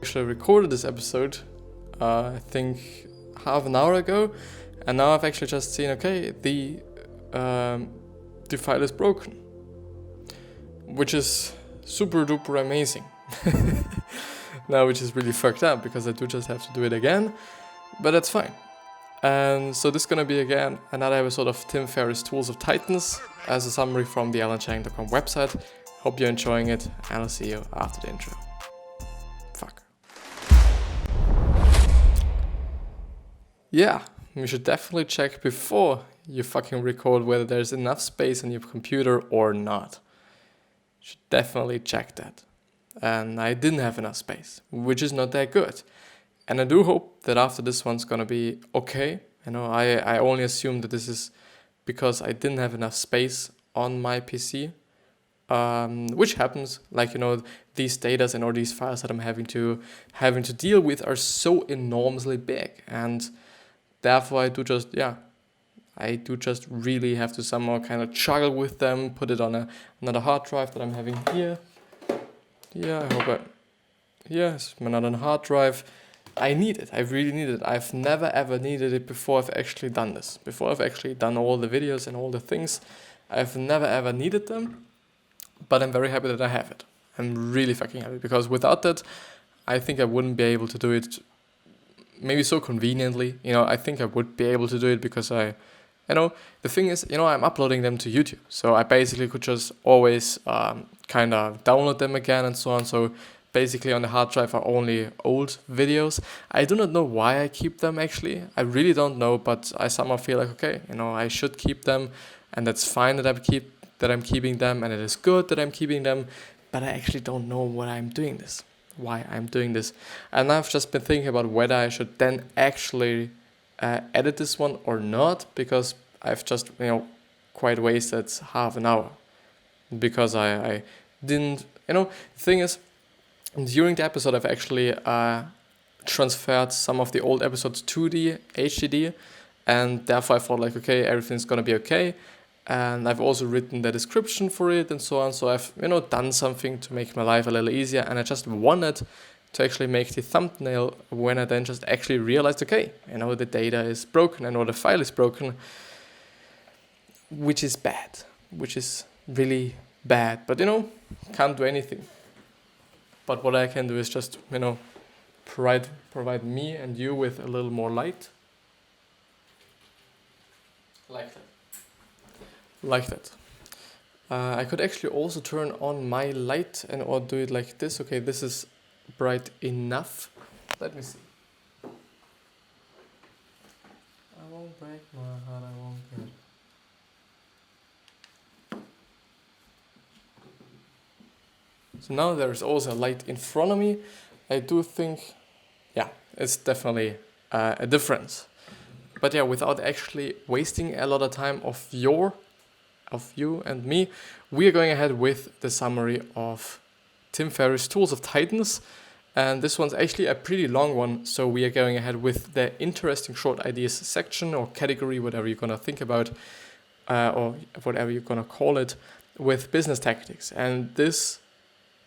Actually recorded this episode, I think half an hour ago, and now I've actually just seen, okay, the file is broken, which is super duper amazing. Now, which is really fucked up because I do just have to do it again, but that's fine. And so this is gonna be again another episode of Tim Ferriss' Tools of Titans as a summary from the alanchang.com website. Hope you're enjoying it, and I'll see you after the intro. Fuck. Yeah, you should definitely check before you fucking record whether there's enough space on your computer or not. You should definitely check that. And I didn't have enough space, which is not that good. And I do hope that after this one's gonna be okay. You know, I only assume that this is because I didn't have enough space on my PC, which happens. Like, you know, these datas and all these files that I'm having to deal with are so enormously big, and therefore I do just really have to somehow kind of juggle with them, put it on another hard drive that I'm having here. Yeah, yes, another hard drive. I need it. I really need it. I've never ever needed it before I've actually done this. Before I've actually done all the videos and all the things, I've never ever needed them. But I'm very happy that I have it. I'm really fucking happy, because without that, I think I wouldn't be able to do it maybe so conveniently. You know, I think I would be able to do it because the thing is, you know, I'm uploading them to YouTube. So I basically could just always kind of download them again and so on. So basically on the hard drive are only old videos. I do not know why I keep them actually. I really don't know, but I somehow feel like, okay, you know, I should keep them, and that's fine that I'm keeping them, and it is good that I'm keeping them, but I actually don't know why I'm doing this. And I've just been thinking about whether I should then actually edit this one or not, because I've just, you know, quite wasted half an hour because I didn't, you know, the thing is, during the episode I've actually transferred some of the old episodes to the HDD, and therefore I thought like, okay, everything's gonna be okay, and I've also written the description for it and so on, so I've, you know, done something to make my life a little easier, and I just wanted to actually make the thumbnail when I then just actually realized, okay, you know, the data is broken and or the file is broken, which is really bad, but you know, can't do anything. But what I can do is just, you know, provide me and you with a little more light. Like that. I could actually also turn on my light or do it like this. Okay, this is bright enough. Let me see. I won't break my heart, I won't get it. So now there's also a light in front of me. I do think, yeah, it's definitely a difference. But yeah, without actually wasting a lot of time of you and me, we are going ahead with the summary of Tim Ferriss' Tools of Titans. And this one's actually a pretty long one, so we are going ahead with the interesting short ideas section or category, whatever you're gonna think about, or whatever you're gonna call it, with business tactics. And this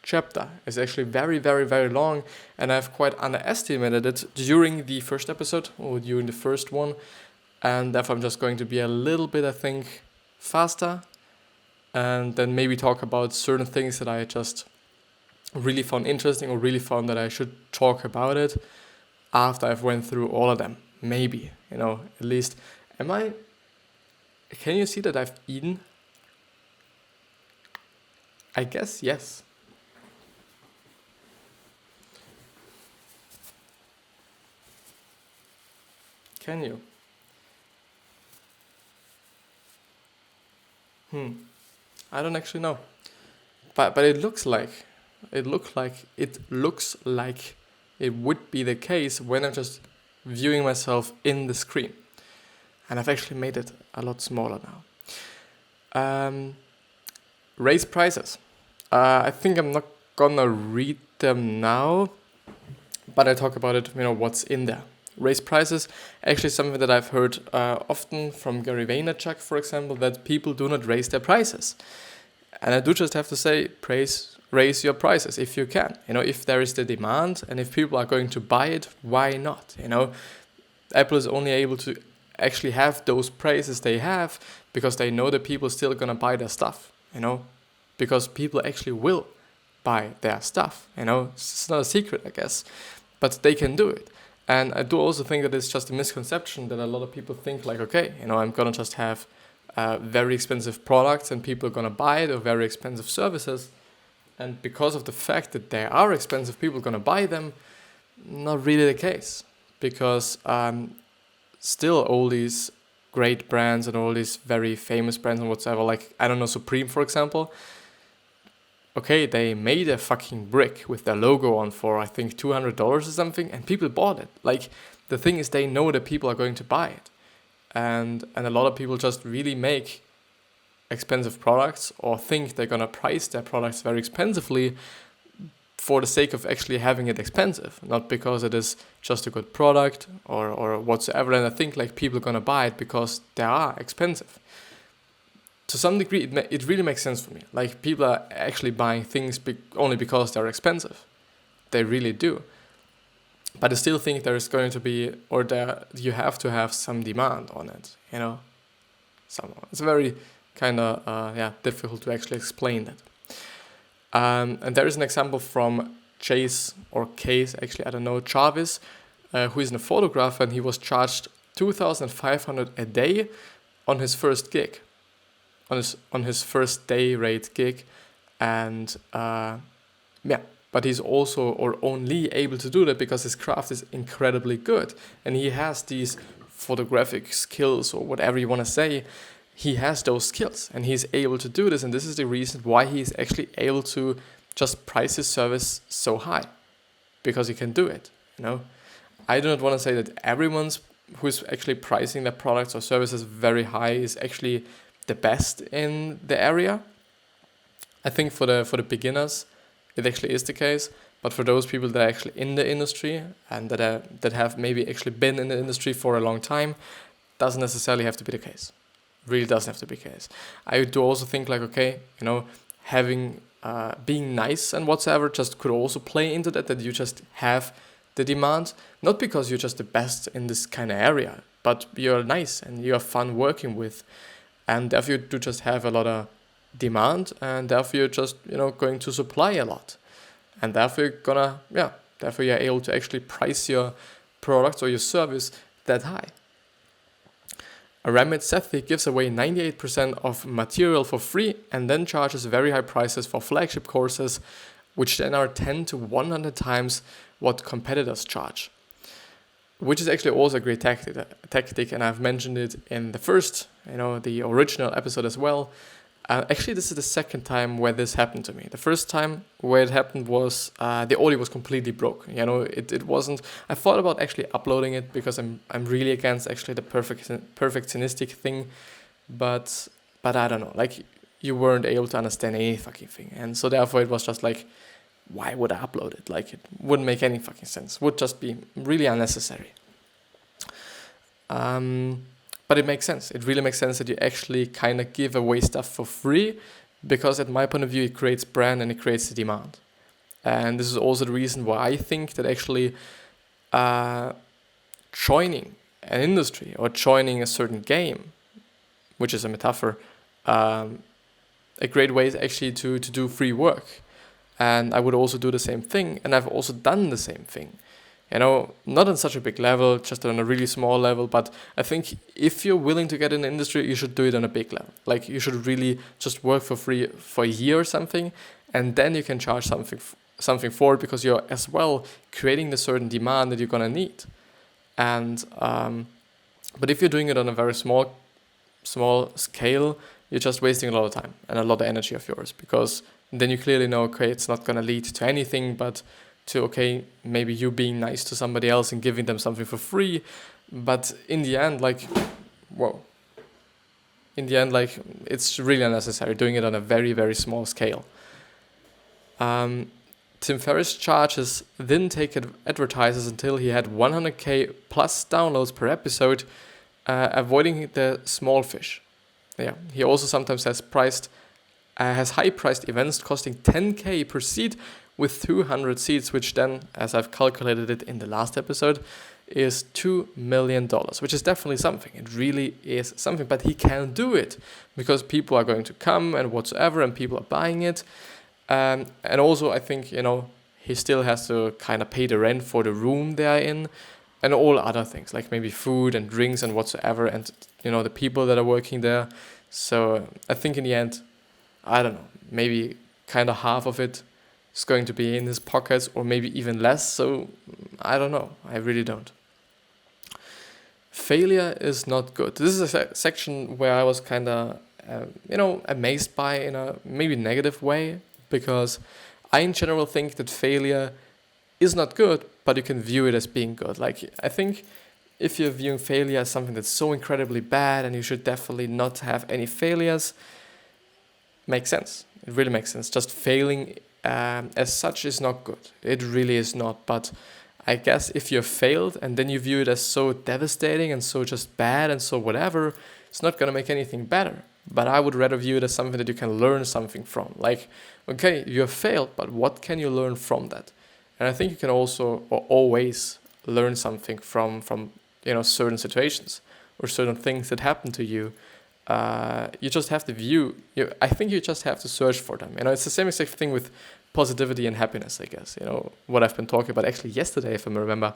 chapter is actually very, very, very long, and I've quite underestimated it during the first episode or during the first one, and therefore I'm just going to be a little bit, I think, faster, and then maybe talk about certain things that I just really found interesting or really found that I should talk about it after I've went through all of them. Maybe, you know, at least. Can you see that I've eaten? I guess yes. Can you? I don't actually know. But it looks like it would be the case when I'm just viewing myself in the screen. And I've actually made it a lot smaller now. Raise prices. I think I'm not gonna read them now, but I talk about it, you know, what's in there. Raise prices, actually something that I've heard often from Gary Vaynerchuk, for example, that people do not raise their prices. And I do just have to say, raise your prices if you can. If there is the demand and if people are going to buy it, why not? Apple is only able to actually have those prices they have because they know that people are still gonna buy their stuff, because people actually will buy their stuff, It's not a secret, I guess, but they can do it. And I do also think that it's just a misconception that a lot of people think like, okay, I'm gonna just have very expensive products and people are gonna buy it, or very expensive services. And because of the fact that they are expensive, people are gonna buy them. Not really the case, because still all these great brands and all these very famous brands and whatsoever, like, I don't know, Supreme, for example. Okay, they made a fucking brick with their logo on for, I think, $200 or something, and people bought it. Like, the thing is, they know that people are going to buy it. And a lot of people just really make expensive products, or think they're gonna price their products very expensively for the sake of actually having it expensive, not because it is just a good product or whatsoever. And I think like people are gonna buy it because they are expensive. To some degree, it really makes sense for me. Like, people are actually buying things only because they're expensive. They really do. But I still think there is going to be, you have to have some demand on it, Somehow. It's very kind of difficult to actually explain that. And there is an example from Case, actually, I don't know, Jarvis, who is a photographer, and he was charged $2,500 a day on his first gig, on his first day rate gig, and but he's also or only able to do that because his craft is incredibly good, and he has these photographic skills, or whatever you want to say. He has those skills and he's able to do this, and this is the reason why he's actually able to just price his service so high, because he can do it. I do not want to say that everyone's who's actually pricing their products or services very high is actually the best in the area. I think for the beginners it actually is the case, but for those people that are actually in the industry and that have maybe actually been in the industry for a long time, doesn't necessarily have to be the case. Really doesn't have to be the case. I do also think like, okay, having being nice and whatsoever just could also play into that you just have the demand, not because you're just the best in this kind of area, but you're nice and you're fun working with, and therefore you do just have a lot of demand, and therefore you're just going to supply a lot, and therefore you're able to actually price your product or your service that high. Ramit Sethi gives away 98% of material for free and then charges very high prices for flagship courses, which then are 10 to 100 times what competitors charge, which is actually also a great tactic, and I've mentioned it in the first, the original episode as well. Actually, this is the second time where this happened to me. The first time where it happened was the audio was completely broke. It wasn't. I thought about actually uploading it because I'm really against actually the perfectionistic thing, but I don't know. Like, you weren't able to understand any fucking thing, and so therefore it was just like, why would I upload it? Like, it wouldn't make any fucking sense. Would just be really unnecessary. But it makes sense. It really makes sense that you actually kind of give away stuff for free, because at my point of view, it creates brand and it creates the demand. And this is also the reason why I think that actually joining an industry or joining a certain game, which is a metaphor, a great way is actually to do free work. And I would also do the same thing, and I've also done the same thing. Not on such a big level, just on a really small level, but I think if you're willing to get in the industry, you should do it on a big level. Like, you should really just work for free for a year or something, and then you can charge something for it, because you're as well creating the certain demand that you're gonna need. And but if you're doing it on a very small scale, you're just wasting a lot of time and a lot of energy of yours, because then you clearly know, okay, it's not gonna lead to anything but to, okay, maybe you being nice to somebody else and giving them something for free, but in the end, it's really unnecessary doing it on a very, very small scale. Tim Ferriss charges didn't take advertisers until he had 100k plus downloads per episode, avoiding the small fish. Yeah, he also sometimes has priced has high-priced events costing 10k per seat with 200 seats, which then, as I've calculated it in the last episode, is $2 million, which is definitely something. It really is something, but he can do it because people are going to come and whatsoever, and people are buying it. And also, I think, he still has to kind of pay the rent for the room they are in and all other things, like maybe food and drinks and whatsoever, and, the people that are working there. So I think in the end, I don't know, maybe kind of half of it is going to be in his pockets, or maybe even less. So I don't know. I really don't. Failure is not good. This is a section where I was kind of, amazed by in a maybe negative way, because I in general think that failure is not good, but you can view it as being good. Like, I think if you're viewing failure as something that's so incredibly bad and you should definitely not have any failures, makes sense. It really makes sense. Just failing as such is not good. It really is not. But I guess if you failed and then you view it as so devastating and so just bad and so whatever, it's not going to make anything better. But I would rather view it as something that you can learn something from. Like, okay, you have failed, but what can you learn from that? And I think you can also or always learn something from certain situations or certain things that happen to you. You just have to view. I think you just have to search for them. It's the same exact thing with positivity and happiness, I guess. What I've been talking about actually yesterday, if I remember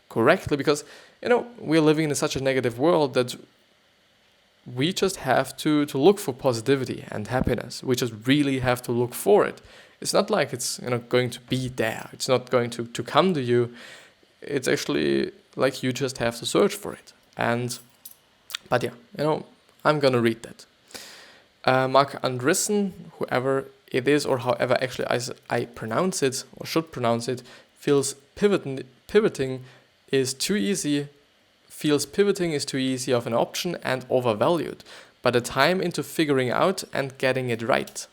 correctly, because we're living in such a negative world that we just have to look for positivity and happiness. We just really have to look for it. It's not like it's going to be there. It's not going to come to you. It's actually like you just have to search for it. But yeah, I'm gonna read that. Mark Andreessen, whoever it is, or however actually I pronounce it or should pronounce it, feels pivoting is too easy of an option and overvalued. But the time into figuring out and getting it right.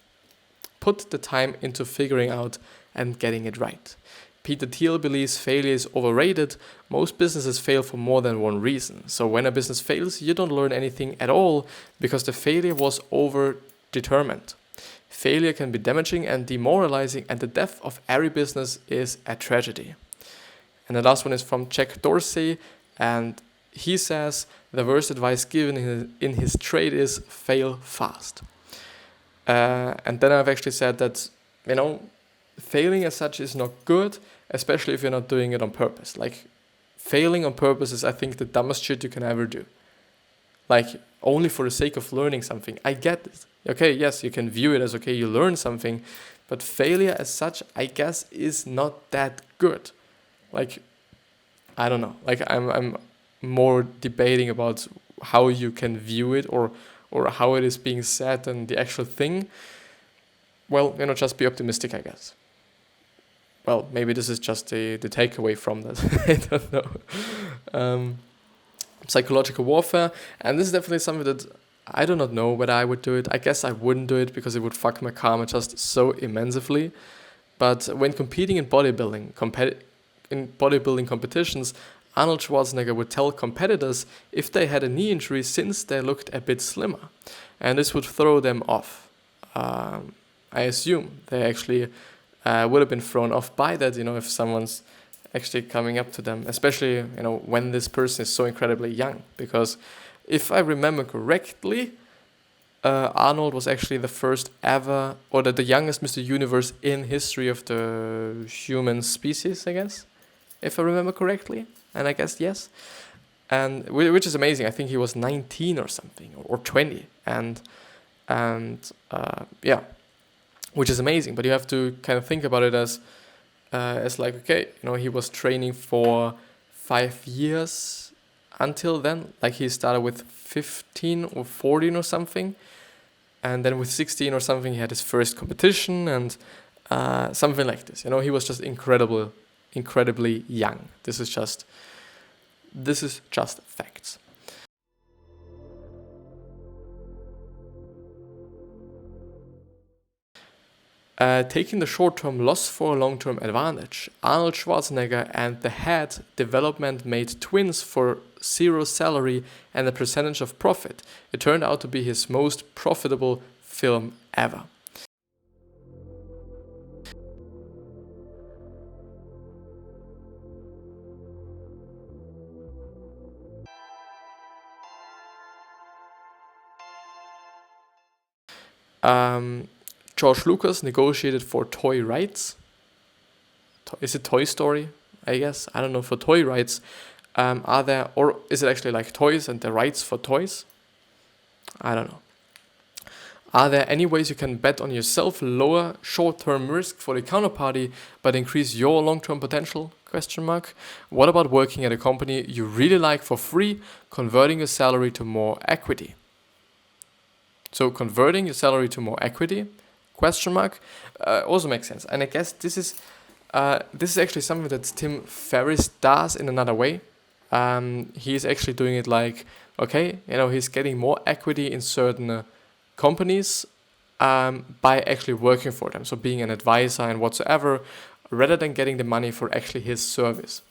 Put the time into figuring out and getting it right. Peter Thiel believes failure is overrated. Most businesses fail for more than one reason. So when a business fails, you don't learn anything at all because the failure was over-determined. Failure can be damaging and demoralizing, and the death of every business is a tragedy. And the last one is from Jack Dorsey, and he says the worst advice given in his trade is fail fast. And then I've actually said that, failing as such is not good, especially if you're not doing it on purpose. Like, failing on purpose is, I think, the dumbest shit you can ever do. Like, only for the sake of learning something. I get it. Okay, yes, you can view it as, okay, you learn something, but failure as such, I guess, is not that good. Like, I don't know. Like, I'm more debating about how you can view it or how it is being said and the actual thing. Well, just be optimistic, I guess. Well, maybe this is just the takeaway from that. I don't know. Psychological warfare. And this is definitely something that I do not know whether I would do it. I guess I wouldn't do it because it would fuck my karma just so immensely. But when competing in bodybuilding competitions, Arnold Schwarzenegger would tell competitors if they had a knee injury since they looked a bit slimmer. And this would throw them off. I assume they actually would have been thrown off by that, if someone's actually coming up to them, especially, when this person is so incredibly young. Because if I remember correctly, Arnold was actually the first ever, or the youngest Mr. Universe in history of the human species, I guess, if I remember correctly. And I guess yes. And which is amazing. I think he was 19 or something, or 20. And yeah. Which is amazing, but you have to kind of think about it as like, okay, he was training for 5 years until then. Like, he started with 15 or 14 or something, and then with 16 or something, he had his first competition and something like this. He was just incredibly young. This is just facts. Taking the short-term loss for a long-term advantage, Arnold Schwarzenegger and the head development made twins for zero salary and a percentage of profit. It turned out to be his most profitable film ever. George Lucas negotiated for toy rights. Is it Toy Story? I guess, I don't know, for toy rights. Are there, or is it actually like toys and the rights for toys? I don't know. Are there any ways you can bet on yourself, lower short-term risk for the counterparty, but increase your long-term potential? Question mark. What about working at a company you really like for free, converting your salary to more equity? So converting your salary to more equity? Question mark. Also makes sense. And I guess this is actually something that Tim Ferriss does in another way. He's actually doing it like, okay, he's getting more equity in certain companies by actually working for them. So being an advisor and whatsoever, rather than getting the money for actually his service.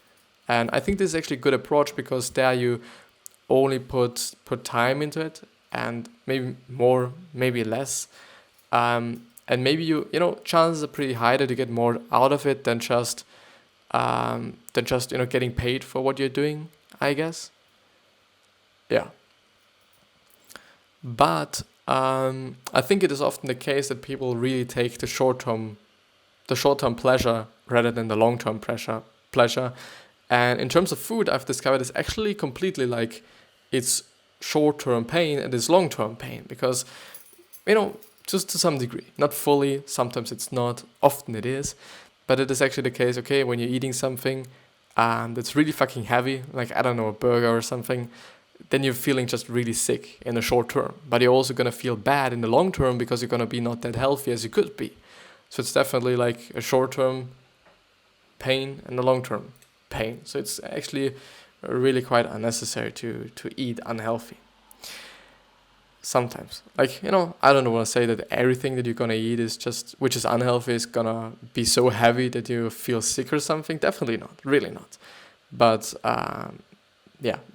And I think this is actually a good approach, because there you only put time into it, and maybe more, maybe less. And maybe chances are pretty high that you get more out of it than just getting paid for what you're doing, I guess. Yeah. But I think it is often the case that people really take the short-term pleasure rather than the long-term pleasure. And in terms of food, I've discovered it's actually completely like it's short-term pain and it's long-term pain, because just to some degree, not fully, sometimes it's not, often it is, but it is actually the case, okay, when you're eating something that's really fucking heavy, like, I don't know, a burger or something, then you're feeling just really sick in the short term, but you're also going to feel bad in the long term because you're going to be not that healthy as you could be. So it's definitely like a short-term pain and a long-term pain. So it's actually really quite unnecessary to eat unhealthy. Sometimes, like, I don't want to say that everything that you're going to eat which is unhealthy, is going to be so heavy that you feel sick or something. Definitely not, really not. But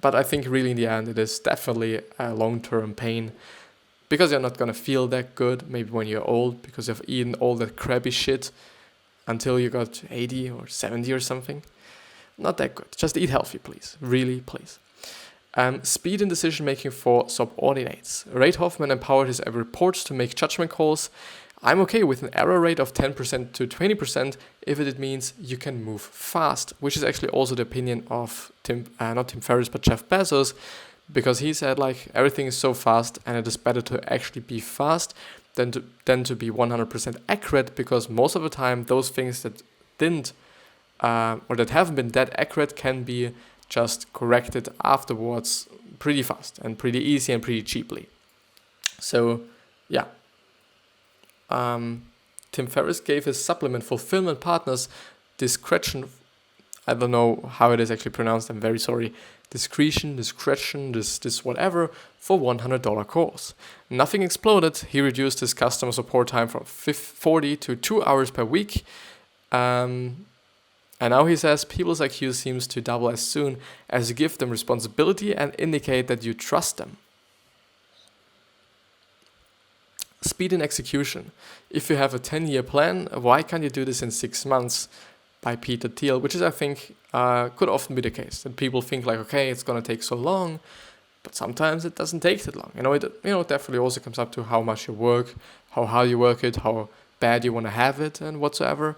but I think really in the end it is definitely a long-term pain, because you're not going to feel that good maybe when you're old, because you've eaten all that crappy shit until you got 80 or 70 or something. Not that good. Just eat healthy, please. Really, please. Speed in decision making for subordinates. Reid Hoffman empowered his reports to make judgment calls. I'm okay with an error rate of 10% to 20% if it means you can move fast, which is actually also the opinion of not Tim Ferriss, but Jeff Bezos, because he said, like, everything is so fast and it is better to actually be fast than to be 100% accurate, because most of the time those things that didn't or that haven't been that accurate can be just corrected afterwards pretty fast and pretty easy and pretty cheaply. So, yeah. Tim Ferriss gave his supplement Fulfillment Partners discretion. I don't know how it is actually pronounced. I'm very sorry. Discretion, this whatever, for $100 course. Nothing exploded. He reduced his customer support time from 40 to 2 hours per week. And now he says people's IQ seems to double as soon as you give them responsibility and indicate that you trust them. Speed in execution. If you have a 10-year plan, why can't you do this in 6 months? By Peter Thiel, which is, I think, could often be the case. That people think like, okay, it's going to take so long, but sometimes it doesn't take that long. It definitely also comes up to how much you work, how hard you work it, how bad you want to have it, and whatsoever.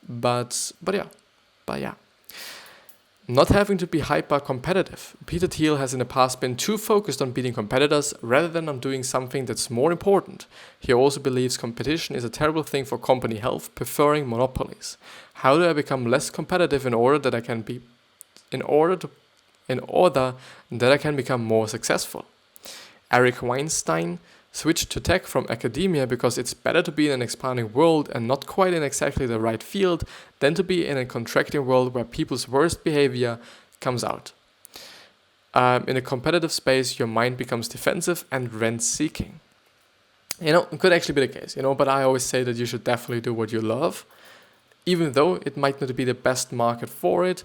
But yeah. Not having to be hyper competitive. Peter Thiel has in the past been too focused on beating competitors rather than on doing something that's more important. He also believes competition is a terrible thing for company health, preferring monopolies. How do I become less competitive in order that I can become more successful? Eric Weinstein switched to tech from academia because it's better to be in an expanding world and not quite in exactly the right field than to be in a contracting world where people's worst behavior comes out. In a competitive space, your mind becomes defensive and rent-seeking. It could actually be the case, but I always say that you should definitely do what you love, even though it might not be the best market for it.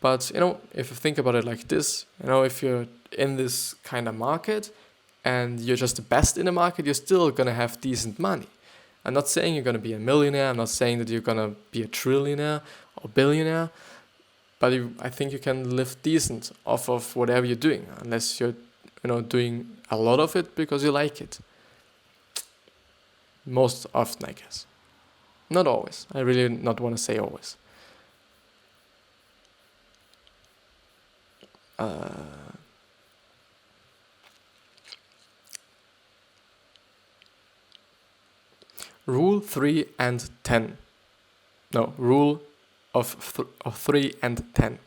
But, if you think about it like this, if you're in this kind of market, and you're just the best in the market, you're still going to have decent money. I'm not saying you're going to be a millionaire. I'm not saying that you're going to be a trillionaire or billionaire. But I think you can live decent off of whatever you're doing, unless you're doing a lot of it because you like it. Most often, I guess. Not always. I really not want to say always. Rule 3 and 10. No, rule of 3 and 10.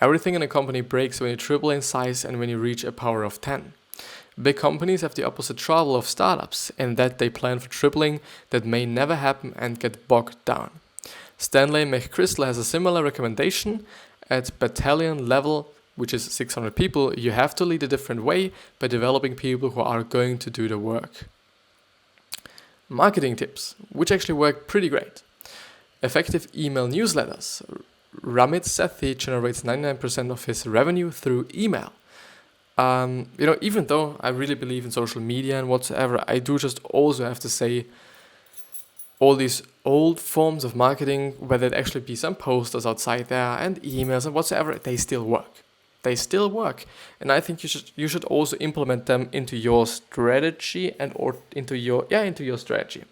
Everything in a company breaks when you triple in size and when you reach a power of 10. Big companies have the opposite trouble of startups in that they plan for tripling that may never happen and get bogged down. Stanley McChrystal has a similar recommendation. At battalion level, which is 600 people, you have to lead a different way by developing people who are going to do the work. Marketing tips, which actually work pretty great. Effective email newsletters. Ramit Sethi generates 99% of his revenue through email. Even though I really believe in social media and whatsoever, I do just also have to say all these old forms of marketing, whether it actually be some posters outside there and emails and whatsoever, they still work. They still work, and I think you should also implement them into your strategy into your strategy,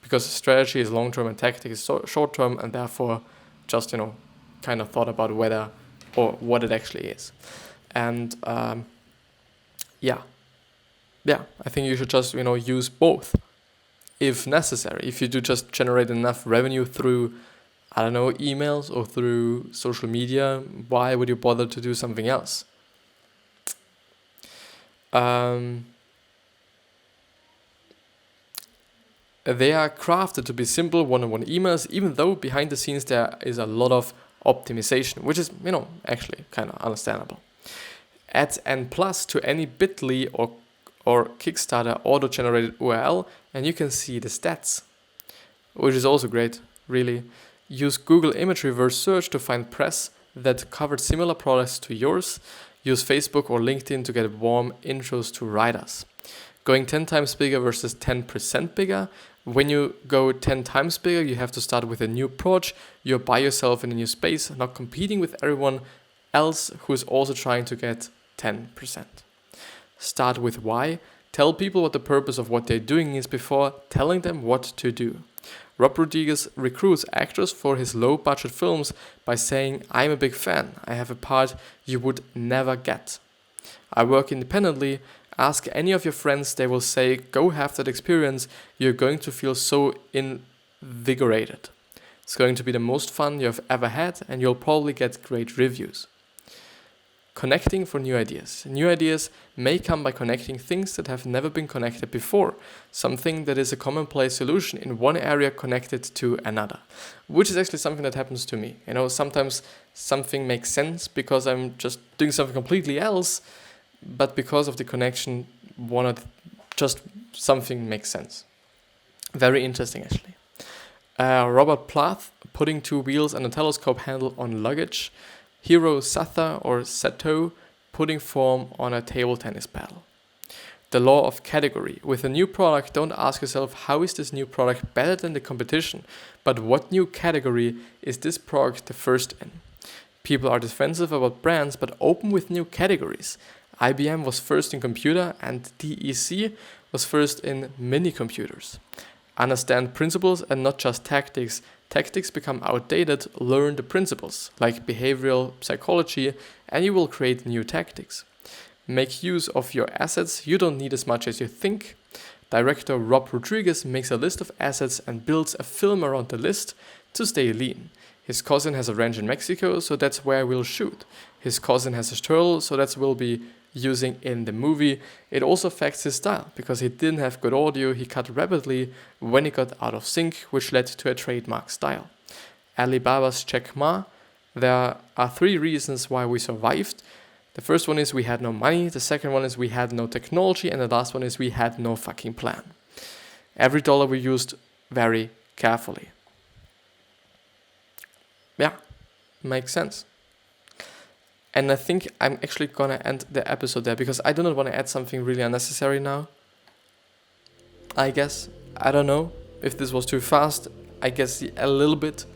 because strategy is long term and tactic is short term, and therefore just kind of thought about whether or what it actually is, and I think you should just use both if necessary. If you do just generate enough revenue through emails or through social media, why would you bother to do something else? They are crafted to be simple one-on-one emails, even though behind the scenes there is a lot of optimization, which is, actually kind of understandable. Add N+ to any Bitly or Kickstarter auto-generated URL, and you can see the stats, which is also great, really. Use Google image reverse search to find press that covered similar products to yours. Use Facebook or LinkedIn to get warm intros to writers. Going 10 times bigger versus 10% bigger. When you go 10 times bigger, you have to start with a new approach. You're by yourself in a new space, not competing with everyone else who is also trying to get 10%. Start with why. Tell people what the purpose of what they're doing is before telling them what to do. Rob Rodriguez recruits actors for his low-budget films by saying, "I'm a big fan. I have a part you would never get." I work independently. Ask any of your friends. They will say, "Go have that experience. You're going to feel so invigorated. It's going to be the most fun you have ever had, and you'll probably get great reviews." Connecting for new ideas. New ideas may come by connecting things that have never been connected before. Something that is a commonplace solution in one area connected to another. Which is actually something that happens to me. Sometimes something makes sense because I'm just doing something completely else, but because of the connection, something makes sense. Very interesting, actually. Robert Plath, putting 2 wheels and a telescope handle on luggage. Hiro Sato, putting form on a table tennis paddle. The law of category. With a new product, don't ask yourself, how is this new product better than the competition, but what new category is this product the first in? People are defensive about brands, but open with new categories. IBM was first in computer, and DEC was first in mini computers. Understand principles and not just tactics. Tactics become outdated. Learn the principles, like behavioral psychology, and you will create new tactics. Make use of your assets. You don't need as much as you think. Director Rob Rodriguez makes a list of assets and builds a film around the list to stay lean. His cousin has a ranch in Mexico, so that's where we'll shoot. His cousin has a turtle, so that's we'll be using in the movie. It also affects his style, because he didn't have good audio, he cut rapidly when he got out of sync, which led to a trademark style. Alibaba's Jack Ma. There are 3 reasons why we survived. The first one is we had no money, the second one is we had no technology, and the last one is we had no fucking plan. Every dollar we used very carefully. Yeah, makes sense. And I think I'm actually gonna end the episode there, because I do not want to add something really unnecessary now. I guess. I don't know if this was too fast. I guess a little bit,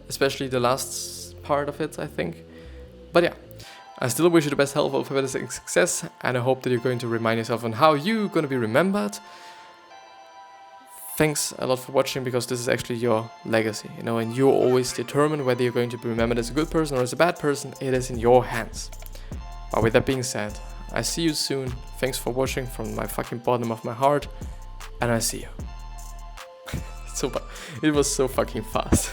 especially the last part of it, I think. But yeah, I still wish you the best health, all happiness and success, and I hope that you're going to remind yourself on how you're going to be remembered. thanks a lot for watching, because this is actually your legacy, you know, and you always determine whether you're going to be remembered as a good person or as a bad person. It is in your hands. But with that being said, I see you soon. Thanks for watching from my fucking bottom of my heart, and I see you. It was so fucking fast.